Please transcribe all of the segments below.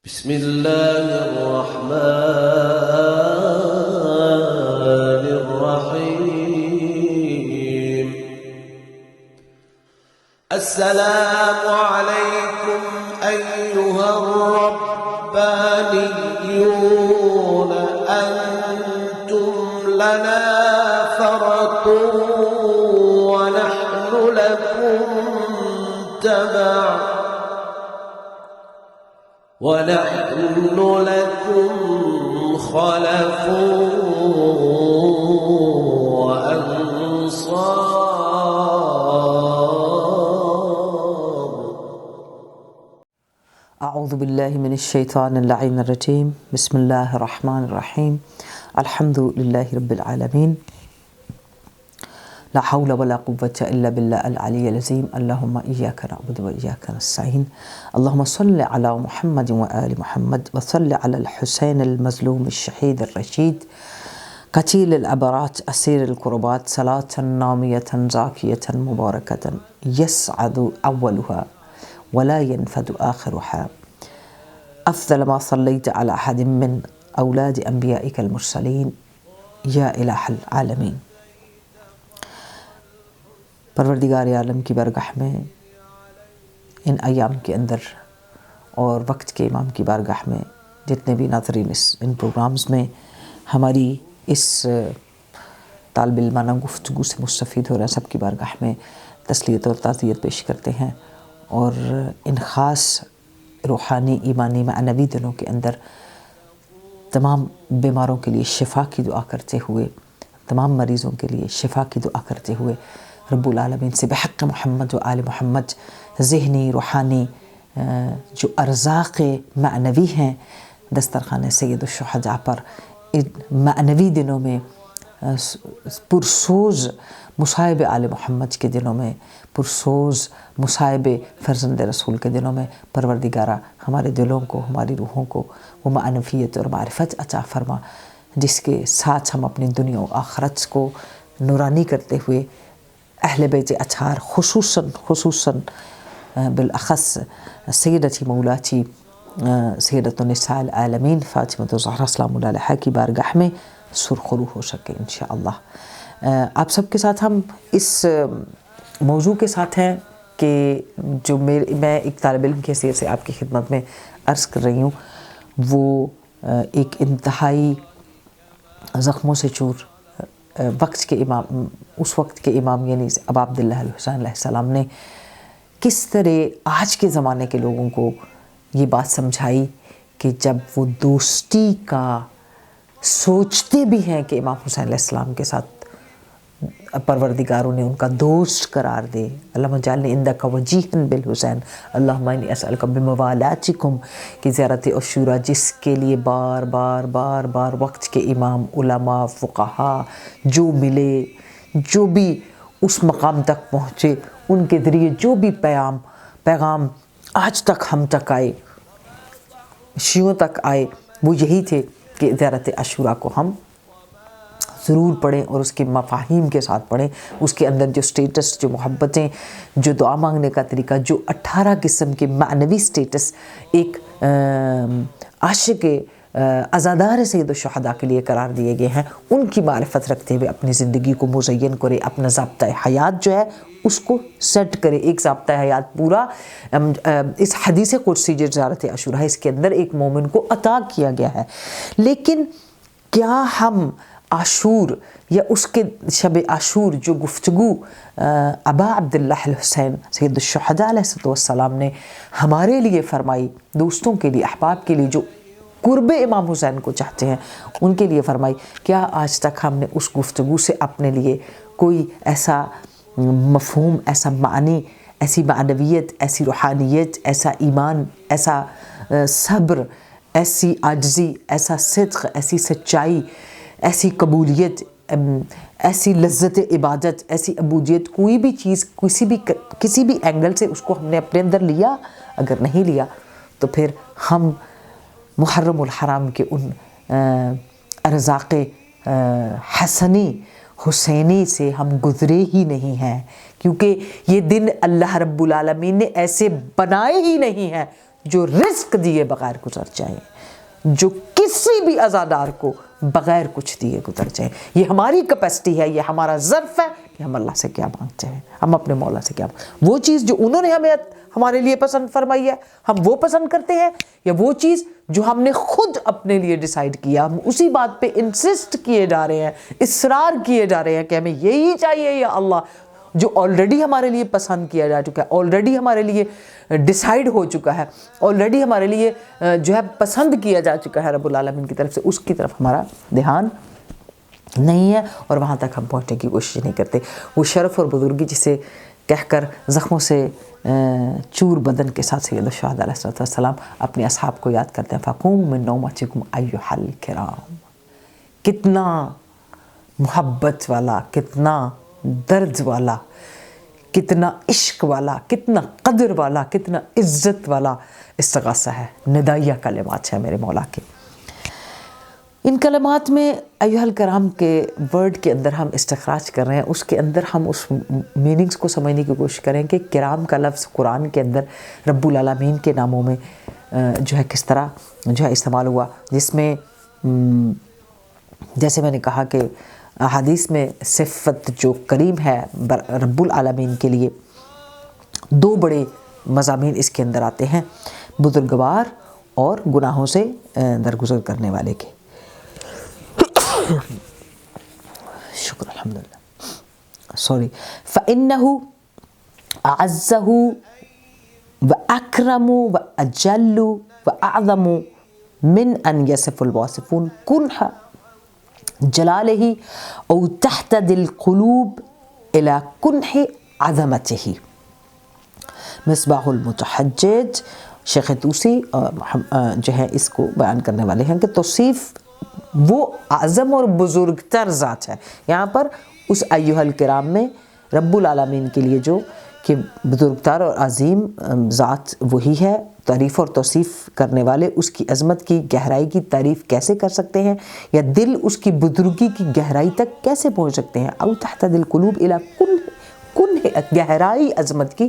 بسم الله الرحمن الرحيم. السلام عليكم أيها الربانيون، أنتم لنا فرط ونحن لكم تبع، ونحن لكم خلف وأنصار. أعوذ بالله من الشيطان اللعين الرجيم. بسم الله الرحمن الرحيم. الحمد لله رب العالمين. لا حول ولا قوة إلا بالله العلي العظيم. اللهم إياك نعبد وإياك نستعين. اللهم صل على محمد وآل محمد، وصل على الحسين المظلوم الشهيد الرشيد قتيل العبرات أسير الكربات، صلاة نامية زاكية مباركة يسعد أولها ولا ينفد آخرها، أفضل ما صليت على أحد من أولاد أنبيائك المرسلين یا الہ العالمین۔ پروردگار عالم کی بارگاہ میں ان ایام کے اندر اور وقت کے امام کی بارگاہ میں جتنے بھی ناظرین ان پروگرامز میں ہماری اس طالب علمانہ گفتگو سے مستفید ہو رہے ہیں، سب کی بارگاہ میں تسلیت اور تعزیت پیش کرتے ہیں، اور ان خاص روحانی ایمانی معنوی دنوں کے اندر تمام بیماروں کے لیے شفا کی دعا کرتے ہوئے، تمام مریضوں کے لیے شفا کی دعا کرتے ہوئے رب العالمین سے بحق محمد و آل محمد ذہنی روحانی جو ارزاق معنوی ہیں دسترخوان سید الشہداء پر ان معنوی دنوں میں، پرسوز مصائب آل محمد کے دنوں میں، پرسوز مصائب فرزند رسول کے دنوں میں پروردگارہ ہمارے دلوں کو، ہماری روحوں کو وہ معنویت اور معرفت عطا فرما جس کے ساتھ ہم اپنی دنیا و آخرت کو نورانی کرتے ہوئے اہل بیت اطہار خصوصاً بالاخص سیدتی مولاتی سیدۃ النساء العالمین فاطمہ الزہرا سلام اللہ علیہا کی بارگاہ میں سرخرو ہو سکے انشاءاللہ۔ آپ سب کے ساتھ ہم اس موضوع کے ساتھ ہیں کہ جو میں ایک طالب علم کی حیثیت سے آپ کی خدمت میں عرض کر رہی ہوں، وہ ایک انتہائی زخموں سے چور وقت کے امام، اس وقت کے امام یعنی ابا عبداللہ الحسین علیہ السلام نے کس طرح آج کے زمانے کے لوگوں کو یہ بات سمجھائی کہ جب وہ دوستی کا سوچتے بھی ہیں کہ امام حسین علیہ السلام کے ساتھ پروردگار انہیں ان کا دوست قرار دے، اللہم اجعلنی عندک وجیہا بالحسین، اللہم انی اسألک بموالاتکم کی زیارت عاشوراء جس کے لیے بار بار وقت کے امام، علماء، فقہا جو ملے، جو بھی اس مقام تک پہنچے، ان کے ذریعے جو بھی پیغام آج تک ہم تک آئے، شیعوں تک آئے، وہ یہی تھے کہ زیارت عاشوراء کو ہم ضرور پڑھیں اور اس کے مفاہیم کے ساتھ پڑھیں، اس کے اندر جو سٹیٹس، جو محبتیں، جو دعا مانگنے کا طریقہ، جو 18 قسم کے معنوی سٹیٹس ایک عاشق عزادار سید الشہداء کے لیے قرار دیے گئے ہیں، ان کی معرفت رکھتے ہوئے اپنی زندگی کو مزین کرے، اپنا ضابطۂ حیات جو ہے اس کو سیٹ کرے، ایک ضابطۂ حیات پورا۔ اس حدیث قدسی جو زیارت عاشوراء ہے اس کے اندر ایک مومن کو عطا کیا گیا ہے، لیکن کیا ہم عاشور یا اس کے شب عاشور جو گفتگو ابا عبداللہ الحسین سید الشہداء علیہ السلام نے ہمارے لیے فرمائی، دوستوں کے لیے، احباب کے لیے جو قرب امام حسین کو چاہتے ہیں ان کے لیے فرمائی، کیا آج تک ہم نے اس گفتگو سے اپنے لیے کوئی ایسا مفہوم، ایسا معنی، ایسی معنویت، ایسی روحانیت، ایسا ایمان، ایسا صبر، ایسی عاجزی، ایسا صدق، ایسی سچائی، ایسی قبولیت، ایسی لذت عبادت، ایسی عبودیت، کوئی بھی چیز کسی بھی اینگل سے اس کو ہم نے اپنے اندر لیا؟ اگر نہیں لیا تو پھر ہم محرم الحرام کے ان ارزاق حسنی حسینی سے ہم گزرے ہی نہیں ہیں، کیونکہ یہ دن اللہ رب العالمین نے ایسے بنائے ہی نہیں ہیں جو رزق دیے بغیر گزر جائیں, جو کسی بھی عزادار کو بغیر کچھ دیے گزر جائیں. یہ ہماری کیپیسٹی ہے, یہ ہمارا ظرف ہے کہ ہم اللہ سے کیا مانگتے ہیں, ہم اپنے مولا سے کیا وہ چیز جو انہوں نے ہمارے لیے پسند فرمائی ہے ہم وہ پسند کرتے ہیں, یا وہ چیز جو ہم نے خود اپنے لیے ڈیسائیڈ کیا ہم اسی بات پہ انسسٹ کیے جا رہے ہیں, اصرار کیے جا رہے ہیں کہ ہمیں یہی چاہیے یا اللہ, جو آلریڈی ہمارے لیے پسند کیا جا چکا ہے, آلریڈی ہمارے لیے ڈیسائیڈ ہو چکا ہے, آلریڈی ہمارے لیے جو ہے پسند کیا جا چکا ہے رب العالمین کی طرف سے, اس کی طرف ہمارا دھیان نہیں ہے اور وہاں تک ہم پہنچنے کی کوشش نہیں کرتے. وہ شرف اور بزرگی جسے کہہ کر زخموں سے چور بدن کے ساتھ سید الشہداء علیہ السلام اپنے اصحاب کو یاد کرتے ہیں, فَقُومُوا مِن نَوْمَتِكُمْ أَيُّهَا الْكِرَامُ. کتنا محبت والا, کتنا درد والا, کتنا عشق والا, کتنا قدر والا, کتنا عزت والا استغاثہ ہے, ندائیہ کلمات ہیں میرے مولا کے. ان کلمات میں ایھا الکرام کے ورڈ کے اندر ہم استخراج کر رہے ہیں, اس کے اندر ہم اس میننگز کو سمجھنے کی کوشش کریں کہ کرام کا لفظ قرآن کے اندر رب العالمین کے ناموں میں جو ہے کس طرح جو ہے استعمال ہوا, جس میں جیسے میں نے کہا کہ احادیث میں صفت جو کریم ہے رب العالمین کے لیے, دو بڑے مضامین اس کے اندر آتے ہیں, بزرگوار اور گناہوں سے درگزر کرنے والے کے. شکر الحمدللہ, سوری. فَإِنَّهُ أَعَزَّهُ وَأَكْرَمُ وَأَجَلُّ وَأَعْظَمُ مِنْ أَنْ يَصِفُ الْوَاصِفُونَ كُنْحَ جَلَالِهِ أَوْ تَحْتَدِ الْقُلُوبِ إِلَى كُنْحِ عَظَمَتِهِ. مصباح المتحجج شیخ طوسی جو ہے اس کو بیان کرنے والے ہیں کہ توصیف وہ اعظم اور بزرگ تر ذات ہے. یہاں پر اس ایھا الکرام میں رب العالمین کے لیے جو کہ بزرگتر اور عظیم ذات وہی ہے, تعریف اور توصیف کرنے والے اس کی عظمت کی گہرائی کی تعریف کیسے کر سکتے ہیں, یا دل اس کی بزرگی کی گہرائی تک کیسے پہنچ سکتے ہیں. او تحت القلوب الی کنہ, گہرائی عظمت کی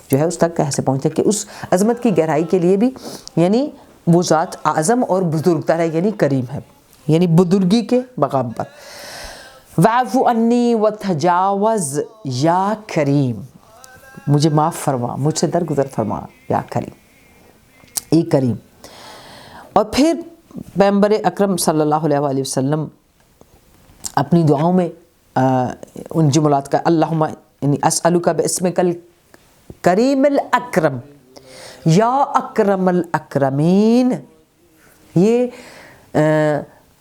جو ہے اس تک کیسے پہنچتے ہیں, کہ اس عظمت کی گہرائی کے لیے بھی یعنی وہ ذات اعظم اور بزرگتر ہے, یعنی کریم ہے, یعنی بزرگی کے مقام پر. وَاعْفُ عَنِّی وَتَجَاوَزْ یا کریم, مجھے معاف فرما, مجھ سے درگزر فرما یا کریم, اے کریم. اور پھر پیغمبر اکرم صلی اللہ علیہ وآلہ وسلم اپنی دعاؤں میں ان جملات کا اللہم انی اسألک باسمک الکریم الاکرم یا اکرم الاکرمین, یہ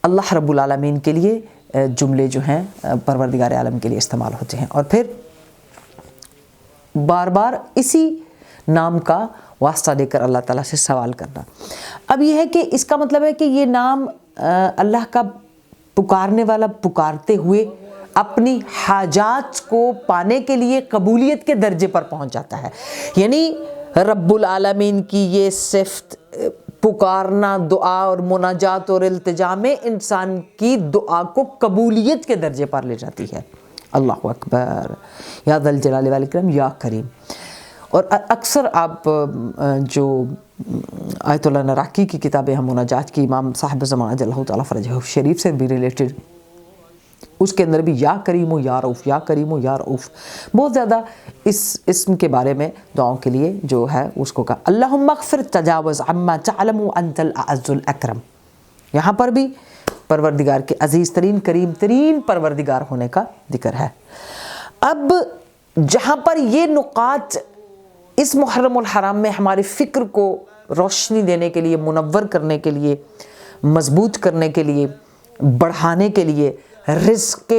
اللہ رب العالمین کے لیے جملے جو ہیں پروردگار عالم کے لیے استعمال ہوتے ہیں. اور پھر بار بار اسی نام کا واسطہ دے کر اللہ تعالیٰ سے سوال کرنا. اب یہ ہے کہ اس کا مطلب ہے کہ یہ نام اللہ کا پکارنے والا پکارتے ہوئے اپنی حاجات کو پانے کے لیے قبولیت کے درجے پر پہنچ جاتا ہے. یعنی رب العالمین کی یہ صفت پکارنا, دعا اور مناجات اور التجا میں انسان کی دعا کو قبولیت کے درجے پر لے جاتی ہے. اللہ اکبر, یا ذا الجلال والاکرام یا کریم. اور اکثر آپ جو آیت اللہ نراقی کی کتابیں ہم مناجات کی, امام صاحب زمان اجل اللہ تعالیٰ فرجہ شریف سے بھی ریلیٹڈ, اس کے اندر بھی یا کریم و یا رؤوف, یا کریم و یا رؤوف, بہت زیادہ اس اسم کے بارے میں دعاؤں کے لیے جو ہے اس کو کہا اللہم اغفر تجاوز عما تعلم انت الاعز الاکرم. یہاں پر بھی پروردگار کے عزیز ترین کریم ترین پروردگار ہونے کا ذکر ہے. اب جہاں پر یہ نقاط اس محرم الحرام میں ہماری فکر کو روشنی دینے کے لیے, منور کرنے کے لیے, مضبوط کرنے کے لیے, بڑھانے کے لیے, رزق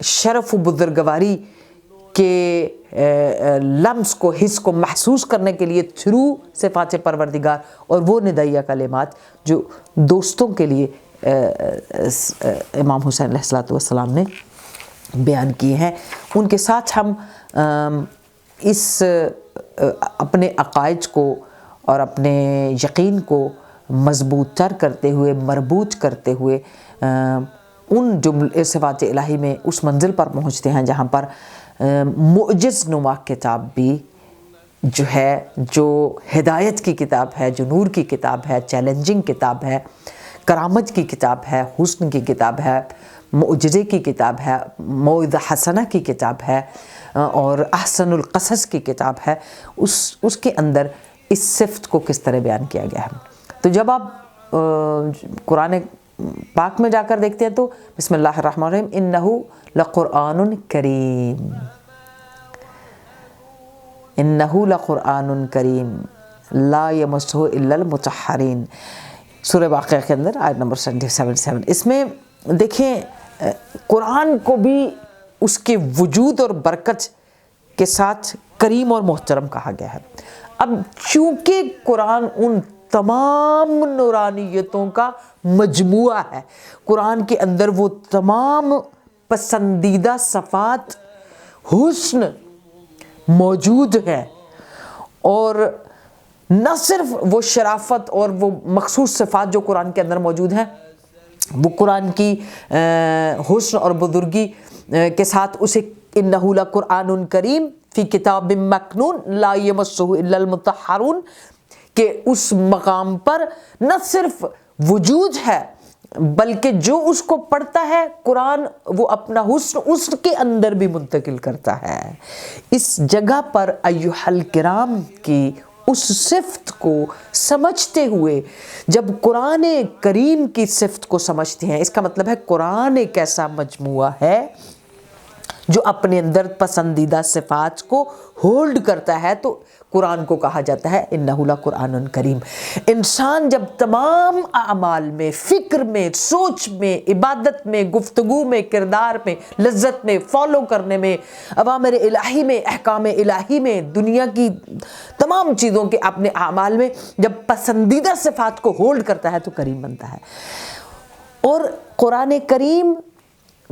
شرف و بزرگواری کے لمس کو, حس کو محسوس کرنے کے لیے تھرو صفات پروردگار اور وہ ندائیہ کلمات جو دوستوں کے لیے امام حسین علیہ السلام نے بیان کیے ہیں, ان کے ساتھ ہم اس اپنے عقائد کو اور اپنے یقین کو مضبوط تر کرتے ہوئے, مربوط کرتے ہوئے ان صفات الہی میں اس منزل پر پہنچتے ہیں جہاں پر معجز نما کتاب بھی جو ہے جو ہدایت کی کتاب ہے, جو نور کی کتاب ہے, چیلنجنگ کتاب ہے, کرامت کی کتاب ہے, حسن کی کتاب ہے, معجزے کی کتاب ہے, موعظہ حسنہ کی کتاب ہے اور احسن القصص کی کتاب ہے, اس کے اندر اس صفت کو کس طرح بیان کیا گیا ہے. تو جب آپ قرآن پاک میں جا کر دیکھتے ہیں تو بسم اللہ الرحمن الرحیم انہ لقرآن کریم, انہ لقرآن کریم لا یمسہ الا المطہرین, سورہ واقعہ کے اندر آیت نمبر 77. اس میں دیکھیں قرآن کو بھی اس کے وجود اور برکت کے ساتھ کریم اور محترم کہا گیا ہے. اب چونکہ قرآن ان تمام نورانیتوں کا مجموعہ ہے, قرآن کے اندر وہ تمام پسندیدہ صفات حسن موجود ہے, اور نہ صرف وہ شرافت اور وہ مخصوص صفات جو قرآن کے اندر موجود ہیں وہ قرآن کی حسن اور بزرگی کے ساتھ اسے انہ لقرآن کریم فی کتاب مکنون لا یمسہ الا المطہرون کہ اس مقام پر نہ صرف وجود ہے بلکہ جو اس کو پڑھتا ہے قرآن وہ اپنا حسن اس کے اندر بھی منتقل کرتا ہے. اس جگہ پر ایھا الکرام کی اس صفت کو سمجھتے ہوئے جب قرآن کریم کی صفت کو سمجھتے ہیں, اس کا مطلب ہے قرآن ایک ایسا مجموعہ ہے جو اپنے اندر پسندیدہ صفات کو ہولڈ کرتا ہے, تو قرآن کو کہا جاتا ہے انہ لقرآن کریم. انسان جب تمام اعمال میں, فکر میں, سوچ میں, عبادت میں, گفتگو میں, کردار میں, لذت میں, فالو کرنے میں, اوامر الہی میں, احکام الہی میں, دنیا کی تمام چیزوں کے اپنے اعمال میں جب پسندیدہ صفات کو ہولڈ کرتا ہے تو کریم بنتا ہے. اور قرآن کریم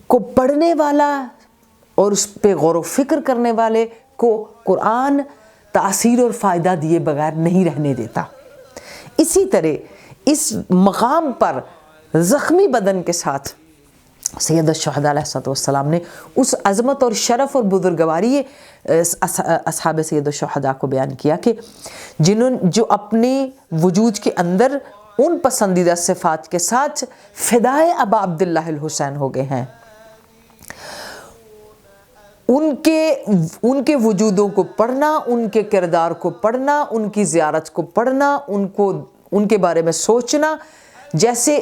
کو پڑھنے والا اور اس پہ غور و فکر کرنے والے کو قرآن تاثیر اور فائدہ دیے بغیر نہیں رہنے دیتا. اسی طرح اس مقام پر زخمی بدن کے ساتھ سید الشہداء علیہ السلام نے اس عظمت اور شرف اور بزرگواری اصحاب سید الشہداء کو بیان کیا کہ جو اپنے وجود کے اندر ان پسندیدہ صفات کے ساتھ فدائے ابا عبداللہ الحسین ہو گئے ہیں. ان کے وجودوں کو پڑھنا, ان کے کردار کو پڑھنا, ان کی زیارت کو پڑھنا, ان کے بارے میں سوچنا, جیسے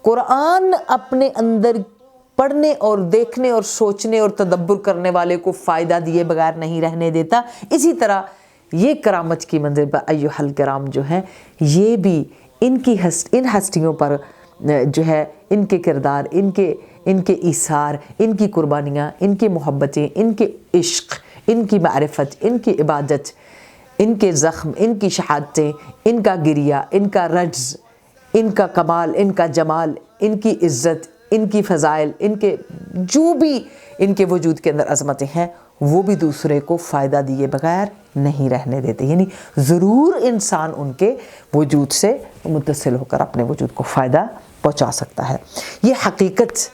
قرآن اپنے اندر پڑھنے اور دیکھنے اور سوچنے اور تدبر کرنے والے کو فائدہ دیے بغیر نہیں رہنے دیتا, اسی طرح یہ کرامت کی منزل پر ایھا الکرام جو ہیں یہ بھی ان ہستیوں پر جو ہے ان کے کردار, ان کے ایثار, ان کی قربانیاں, ان کی محبتیں, ان کے عشق, ان کی معرفت, ان کی عبادت, ان کے زخم, ان کی شہادتیں, ان کا گریہ, ان کا رجز, ان کا کمال, ان کا جمال, ان کی عزت, ان کی فضائل, ان کے جو بھی ان کے وجود کے اندر عظمتیں ہیں وہ بھی دوسرے کو فائدہ دیے بغیر نہیں رہنے دیتے. یعنی ضرور انسان ان کے وجود سے متصل ہو کر اپنے وجود کو فائدہ پہنچا سکتا ہے. یہ حقیقت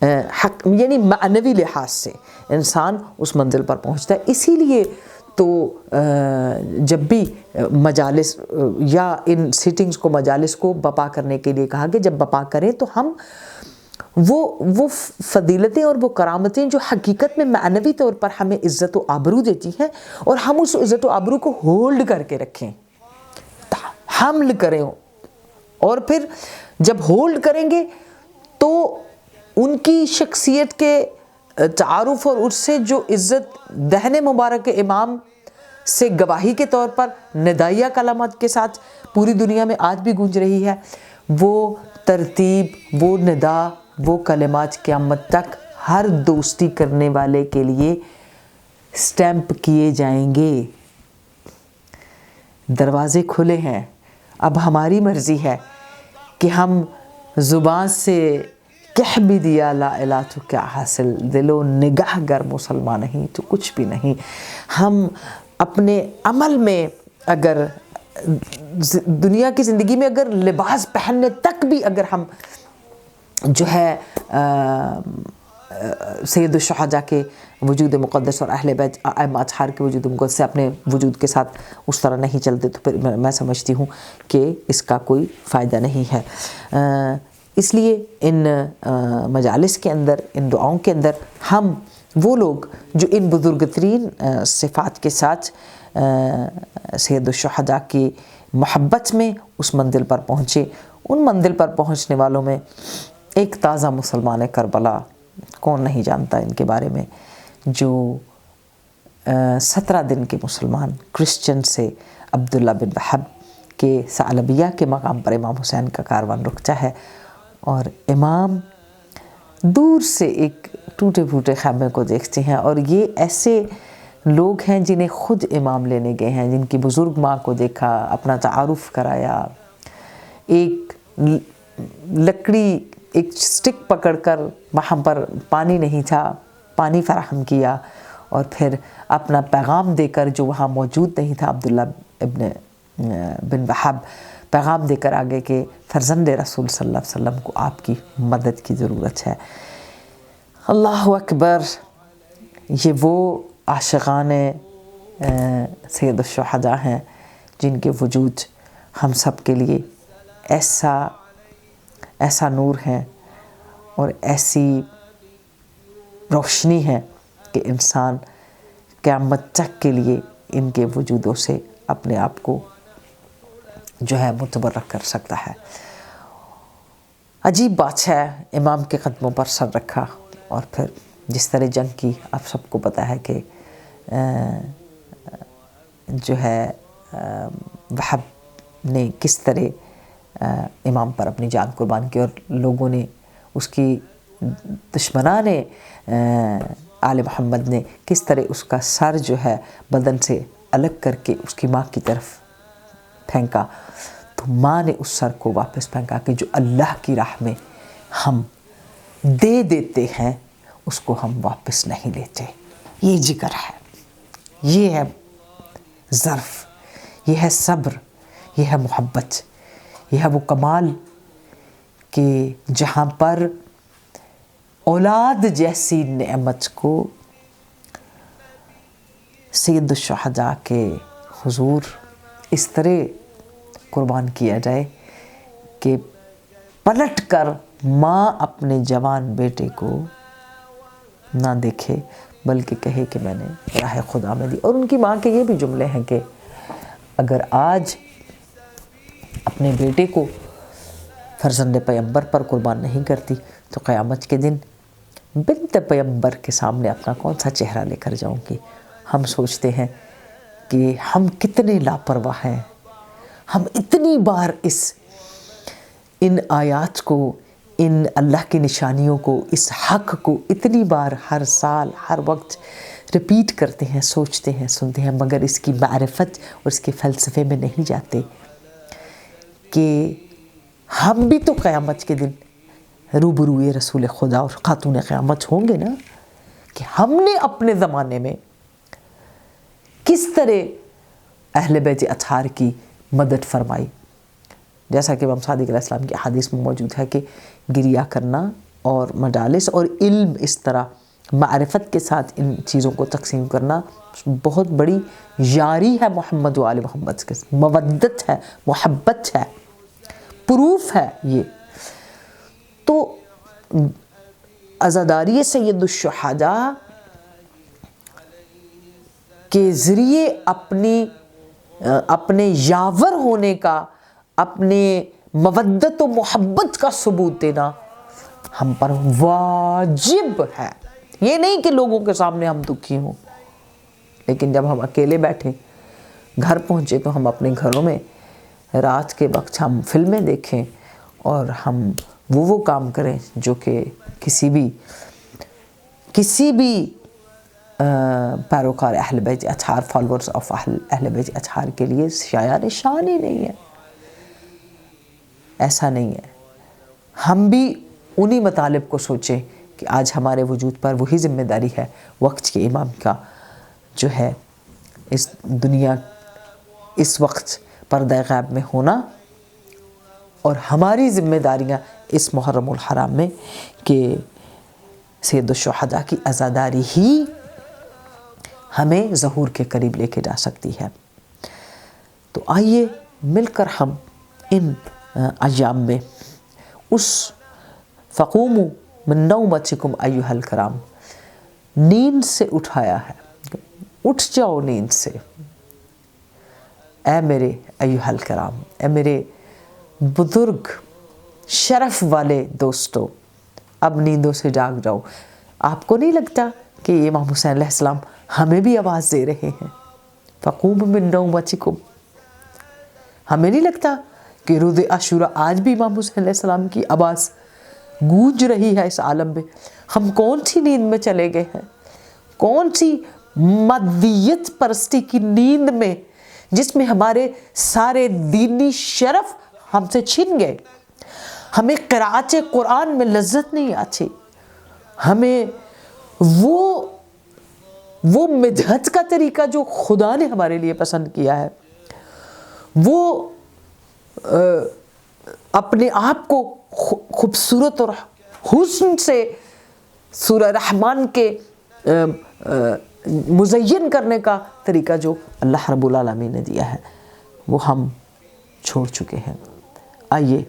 یعنی معنوی لحاظ سے انسان اس منزل پر پہنچتا ہے. اسی لیے تو جب بھی مجالس یا ان سیٹنگز کو, مجالس کو بپا کرنے کے لیے کہا کہ جب بپا کریں تو ہم وہ فضیلتیں اور وہ کرامتیں جو حقیقت میں معنوی طور پر ہمیں عزت و آبرو دیتی ہیں اور ہم اس عزت و آبرو کو ہولڈ کر کے رکھیں, حمل کریں, اور پھر جب ہولڈ کریں گے تو ان کی شخصیت کے تعارف اور اس سے جو عزت دہن مبارک امام سے گواہی کے طور پر ندائیہ کلمات کے ساتھ پوری دنیا میں آج بھی گونج رہی ہے, وہ ترتیب, وہ ندا, وہ کلمات قیامت تک ہر دوستی کرنے والے کے لیے سٹیمپ کیے جائیں گے. دروازے کھلے ہیں, اب ہماری مرضی ہے کہ ہم زبان سے کہہ بھی دیا لا الہ تو کیا حاصل, دل و نگاہ گر مسلمان نہیں تو کچھ بھی نہیں. ہم اپنے عمل میں اگر دنیا کی زندگی میں اگر لباس پہننے تک بھی اگر ہم جو ہے سید الشہداء کے وجود مقدس اور اہل بیت ائمہ اطہار کے وجود مقدس سے اپنے وجود کے ساتھ اس طرح نہیں چلتے تو پھر میں سمجھتی ہوں کہ اس کا کوئی فائدہ نہیں ہے۔ اس لیے ان مجالس کے اندر، ان دعاؤں کے اندر ہم وہ لوگ جو ان بزرگ ترین صفات کے ساتھ سید الشہداء کی محبت میں اس منزل پر پہنچے، ان منزل پر پہنچنے والوں میں ایک تازہ مسلمان کربلا، کون نہیں جانتا ان کے بارے میں، جو 17 دن کے مسلمان کرسچن سے عبداللہ بن وہب کے ثعلبیہ کے مقام پر امام حسین کا کاروان رکتا ہے، اور امام دور سے ایک ٹوٹے پھوٹے خیمے کو دیکھتے ہیں، اور یہ ایسے لوگ ہیں جنہیں خود امام لینے گئے ہیں، جن کی بزرگ ماں کو دیکھا، اپنا تعارف کرایا، ایک لکڑی، ایک سٹک پکڑ کر وہاں پر پانی نہیں تھا، پانی فراہم کیا، اور پھر اپنا پیغام دے کر، جو وہاں موجود نہیں تھا عبداللہ بن وہب، پیغام دے کر آگے کہ فرزند رسول صلی اللہ علیہ وسلم کو آپ کی مدد کی ضرورت ہے۔ اللہ اکبر! یہ وہ عاشقان سید الشہداء ہیں جن کے وجود ہم سب کے لیے ایسا نور ہے اور ایسی روشنی ہے کہ انسان قیامت تک کے لیے ان کے وجودوں سے اپنے آپ کو جو ہے متبرک کر سکتا ہے۔ عجیب بات ہے، امام کے قدموں پر سر رکھا، اور پھر جس طرح جنگ کی آپ سب کو پتہ ہے کہ جو ہے وہب نے کس طرح امام پر اپنی جان قربان کی، اور لوگوں نے اس کی دشمنان آل محمد نے کس طرح اس کا سر جو ہے بدن سے الگ کر کے اس کی ماں کی طرف پھینکا، تو ماں نے اس سر کو واپس پھینکا کہ جو اللہ کی راہ میں ہم دے دیتے ہیں اس کو ہم واپس نہیں لیتے۔ یہ جگر ہے، یہ ہے ظرف، یہ ہے صبر، یہ ہے محبت، یہ ہے وہ کمال کہ جہاں پر اولاد جیسی نعمت کو سید الشہداء کے حضور اس طرح قربان کیا جائے کہ پلٹ کر ماں اپنے جوان بیٹے کو نہ دیکھے بلکہ کہے کہ میں نے راہ خدا میں دی۔ اور ان کی ماں کے یہ بھی جملے ہیں کہ اگر آج اپنے بیٹے کو فرزند پیمبر پر قربان نہیں کرتی تو قیامت کے دن بنت پیمبر کے سامنے اپنا کون سا چہرہ لے کر جاؤں گی۔ ہم سوچتے ہیں کہ ہم کتنے لاپرواہ ہیں، ہم اتنی بار ان آیات کو، ان اللہ کی نشانیوں کو، اس حق کو اتنی بار ہر سال ہر وقت ریپیٹ کرتے ہیں، سوچتے ہیں، سنتے ہیں، مگر اس کی معرفت اور اس کے فلسفے میں نہیں جاتے کہ ہم بھی تو قیامت کے دن روبروئے رسول خدا اور خاتون قیامت ہوں گے نا، کہ ہم نے اپنے زمانے میں کس طرح اہل بیت اطہار کی مدد فرمائی۔ جیسا کہ امام صادق علیہ السلام کی حدیث میں موجود ہے کہ گریہ کرنا اور مجالس اور علم اس طرح معرفت کے ساتھ ان چیزوں کو تقسیم کرنا بہت بڑی یاری ہے محمد و آل محمد کے، مودت ہے، محبت ہے، پروف ہے یہ۔ تو عزاداری سید الشہداء کے ذریعے اپنے یاور ہونے کا، اپنے مودت و محبت کا ثبوت دینا ہم پر واجب ہے۔ یہ نہیں کہ لوگوں کے سامنے ہم دکھی ہوں، لیکن جب ہم اکیلے بیٹھے گھر پہنچے تو ہم اپنے گھروں میں رات کے وقت ہم فلمیں دیکھیں اور ہم وہ کام کریں جو کہ کسی بھی پیروکار اہل بیت اطہار، فالورز آف اہل بیت اطہار کے لیے شایان شان ہی نہیں ہے۔ ایسا نہیں ہے۔ ہم بھی انہی مطالب کو سوچیں کہ آج ہمارے وجود پر وہی ذمہ داری ہے وقت کے امام کا جو ہے اس دنیا اس وقت پردہ غیب میں ہونا، اور ہماری ذمہ داریاں اس محرم الحرام میں کہ سید الشہداء کی عزاداری ہی ہمیں ظہور کے قریب لے کے جا سکتی ہے۔ تو آئیے مل کر ہم ان ایام میں اس فقوموا من نومتکم ایھا الکرام، نیند سے اٹھایا ہے، اٹھ جاؤ نیند سے، اے میرے ایھا الکرام، اے میرے بزرگ شرف والے دوستو، اب نیندوں سے جاگ جاؤ۔ آپ کو نہیں لگتا کہ امام حسین علیہ السلام ہمیں بھی آواز دے رہے ہیں؟ فقوموا من نومتکم، ہمیں نہیں لگتا کہ روز عاشوراء آج بھی امام حسین علیہ السلام کی آواز گونج رہی ہے اس عالم میں؟ ہم کون سی نیند میں چلے گئے ہیں؟ کون سی مادیت پرستی کی نیند میں، جس میں ہمارے سارے دینی شرف ہم سے چھن گئے؟ ہمیں قرأت قرآن میں لذت نہیں آتی، ہمیں وہ مدحت کا طریقہ جو خدا نے ہمارے لیے پسند کیا ہے، وہ اپنے آپ کو خوبصورت اور حسن سے سورہ رحمان کے مزین کرنے کا طریقہ جو اللہ رب العالمین نے دیا ہے، وہ ہم چھوڑ چکے ہیں۔ آئیے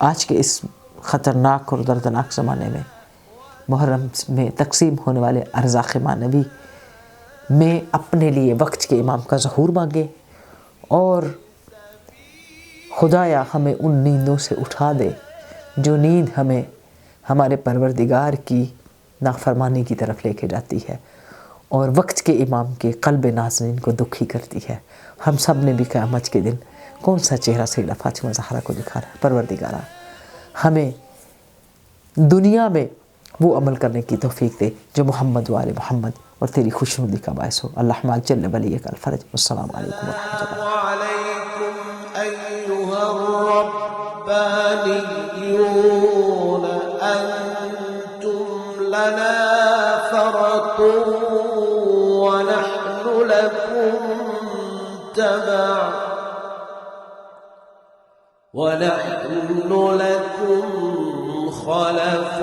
آج کے اس خطرناک اور دردناک زمانے میں، محرم میں تقسیم ہونے والے ارزاق معنوی میں اپنے لیے وقت کے امام کا ظہور مانگے، اور خدایا ہمیں ان نیندوں سے اٹھا دے جو نیند ہمیں ہمارے پروردگار کی نافرمانی کی طرف لے کے جاتی ہے، اور وقت کے امام کے قلب نازنین کو دکھی کرتی ہے۔ ہم سب نے بھی قیامت کے دن کون سا چہرہ سیدہ فاطمہ زہرا کو دکھانا ہے؟ پروردگارا ہمیں دنیا میں وہ عمل کرنے کی توفیق دے جو محمد و آل محمد اور تیری خوشنودی کا باعث ہو۔ اللہم عجل ولیک الفرج۔ السلام علیکم ورحمۃ اللہ۔ وعليكم أيها الربانيون أنتم لنا فرط ونحن لكم تبع، ونحن لكم خلف